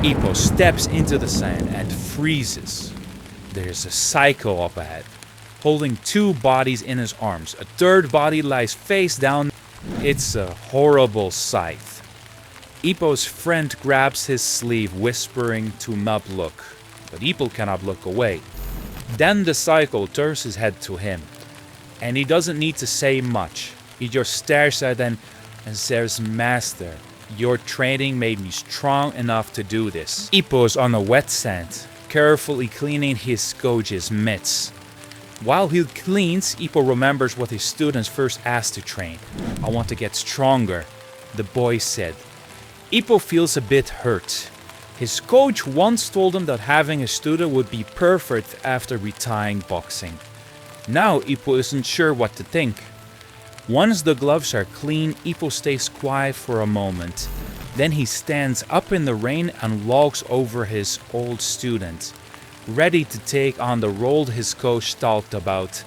Ippo steps into the sand and freezes. There's a psycho up ahead, holding two bodies in his arms. A third body lies face down. It's a horrible sight. Ippo's friend grabs his sleeve, whispering to not look, but Ippo cannot look away. Then the psycho turns his head to him, and he doesn't need to say much. He just stares at them and says, "Master, your training made me strong enough to do this." Ippo is on the wet sand, carefully cleaning his coach's mitts. While he cleans, Ippo remembers what his students first asked to train. "I want to get stronger," the boy said. Ippo feels a bit hurt. His coach once told him that having a student would be perfect after retiring boxing. Now Ippo isn't sure what to think. Once the gloves are clean, Ippo stays quiet for a moment. Then he stands up in the rain and walks over his old student, ready to take on the role his coach talked about.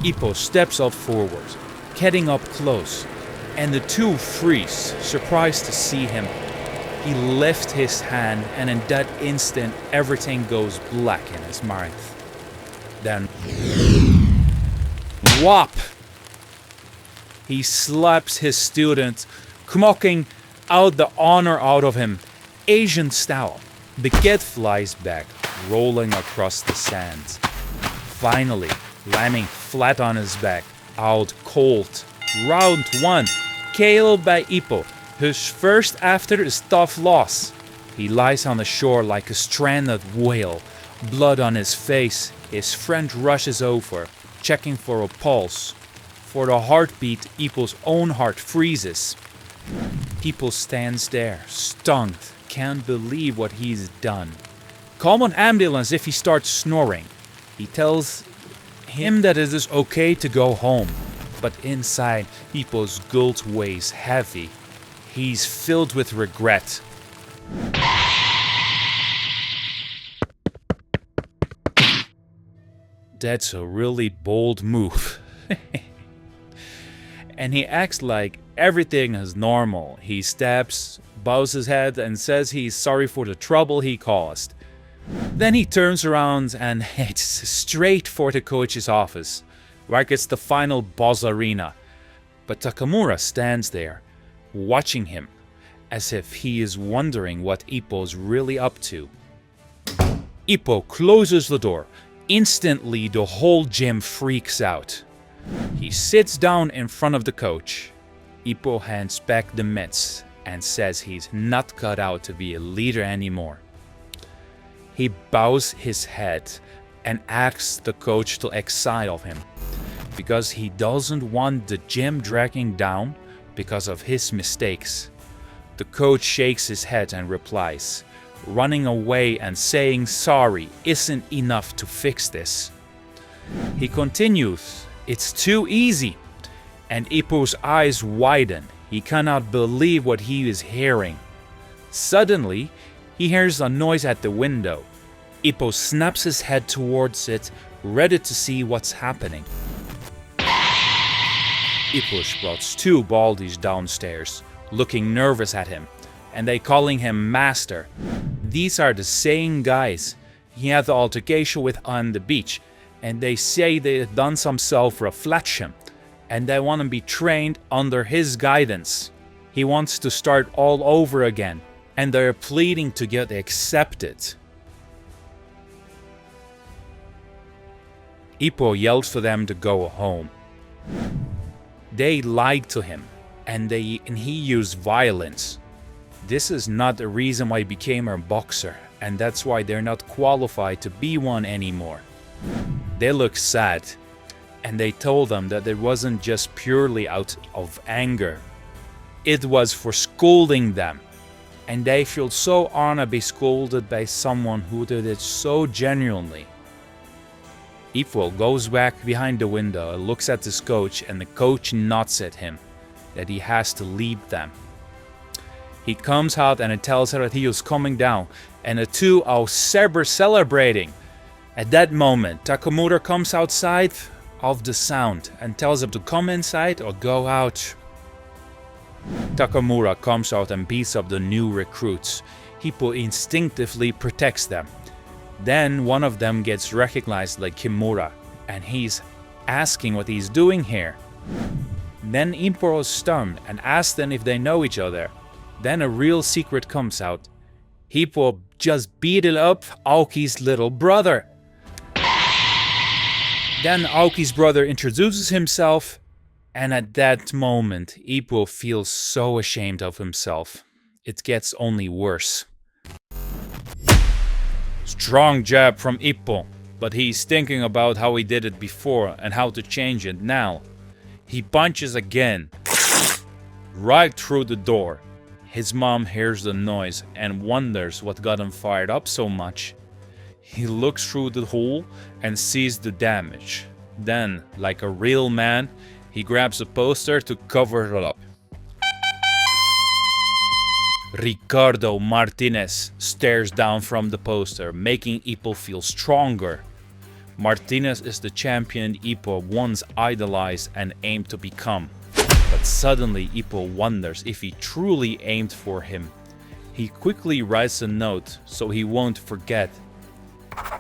Ippo steps up forward, getting up close, and the two freeze, surprised to see him. He lifts his hand, and in that instant, everything goes black in his mouth. Then, whop! He slaps his student, knocking out the honor out of him, Asian style. The kid flies back, rolling across the sand. Finally, landing flat on his back, out cold. Round 1, KO by Ippo, his first after his tough loss. He lies on the shore like a stranded whale, blood on his face. His friend rushes over, checking for a pulse. For the heartbeat, Ippo's own heart freezes. Ippo stands there, stunned, can't believe what he's done. "Call an ambulance if he starts snoring." He tells him that it is okay to go home, but inside, Ippo's guilt weighs heavy. He's filled with regret. That's a really bold move. And he acts like everything is normal. He steps, bows his head, and says he's sorry for the trouble he caused. Then he turns around and heads straight for the coach's office, like it's the final boss arena. But Takamura stands there, watching him, as if he is wondering what Ippo's really up to. Ippo closes the door. Instantly, the whole gym freaks out. He sits down in front of the coach. Ippo hands back the mitts and says he's not cut out to be a leader anymore. He bows his head and asks the coach to exile him because he doesn't want the gym dragging down because of his mistakes. The coach shakes his head and replies, "Running away and saying sorry isn't enough to fix this." He continues, "It's too easy." And Ippo's eyes widen. He cannot believe what he is hearing. Suddenly, he hears a noise at the window. Ippo snaps his head towards it, ready to see what's happening. Ippo spots two baldies downstairs, looking nervous at him, and they calling him Master. These are the same guys he had the altercation with on the beach, and they say they had done some self-reflection, and they want to be trained under his guidance. He wants to start all over again, and they're pleading to get accepted. Ippo yelled for them to go home. They lied to him, and he used violence. This is not the reason why he became a boxer, and that's why they're not qualified to be one anymore. They look sad, and they told them that it wasn't just purely out of anger. It was for scolding them, and they feel so honored to be scolded by someone who did it so genuinely. Ippo goes back behind the window and looks at his coach, and the coach nods at him that he has to lead them. He comes out and it tells her that he is coming down, and the two are celebrating. At that moment, Takamura comes outside of the sound and tells him to come inside or go out. Takamura comes out and beats up the new recruits. Ippo instinctively protects them. Then one of them gets recognized like Kimura, and he's asking what he's doing here. Then Ippo is stunned and asks them if they know each other. Then a real secret comes out. Ippo just beat up Aoki's little brother. Then Aoki's brother introduces himself, and at that moment Ippo feels so ashamed of himself. It gets only worse. Strong jab from Ippo, but he's thinking about how he did it before and how to change it now. He punches again, right through the door. His mom hears the noise and wonders what got him fired up so much. He looks through the hole and sees the damage. Then, like a real man, he grabs a poster to cover it up. Ricardo Martinez stares down from the poster, making Ippo feel stronger. Martinez is the champion Ippo once idolized and aimed to become. But suddenly Ippo wonders if he truly aimed for him. He quickly writes a note so he won't forget.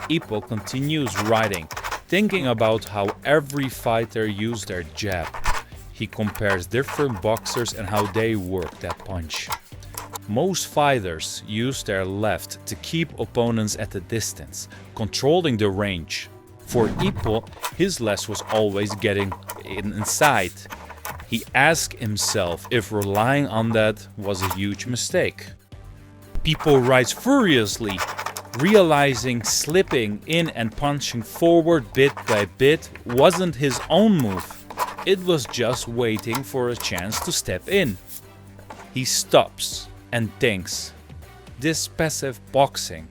Ippo continues writing, thinking about how every fighter used their jab. He compares different boxers and how they work that punch. Most fighters use their left to keep opponents at a distance, controlling the range. For Ippo, his left was always getting inside. He asked himself if relying on that was a huge mistake. Ippo writes furiously, realizing slipping in and punching forward bit by bit wasn't his own move. It was just waiting for a chance to step in. He stops and thinks, this passive boxing.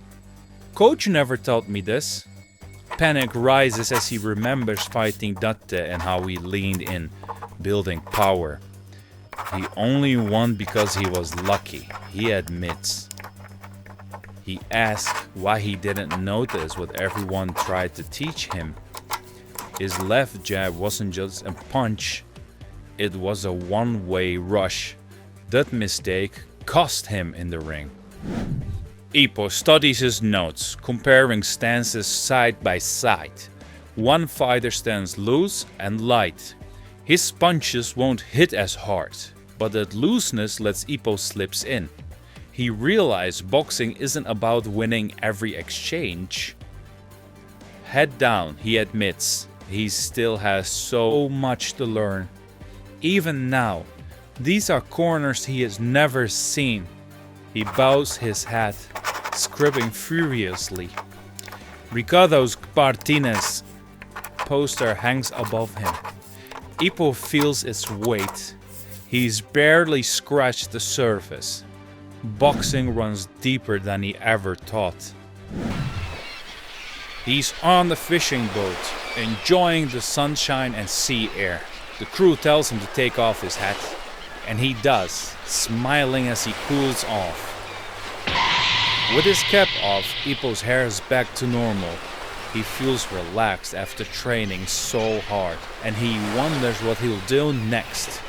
Coach never taught me this. Panic rises as he remembers fighting Datte and how he leaned in, building power. He only won because he was lucky, he admits. He asks why he didn't notice what everyone tried to teach him. His left jab wasn't just a punch, it was a one-way rush. That mistake cost him in the ring. Ippo studies his notes, comparing stances side by side. One fighter stands loose and light. His punches won't hit as hard, but that looseness lets Ippo slips in. He realized boxing isn't about winning every exchange. Head down, he admits, he still has so much to learn. Even now, these are corners he has never seen. He bows his head, scribbling furiously. Ricardo Martinez poster hangs above him. Ippo feels its weight. He's barely scratched the surface. Boxing runs deeper than he ever thought. He's on the fishing boat, enjoying the sunshine and sea air. The crew tells him to take off his hat, and he does, smiling as he cools off. With his cap off, Ippo's hair is back to normal. He feels relaxed after training so hard, and he wonders what he'll do next.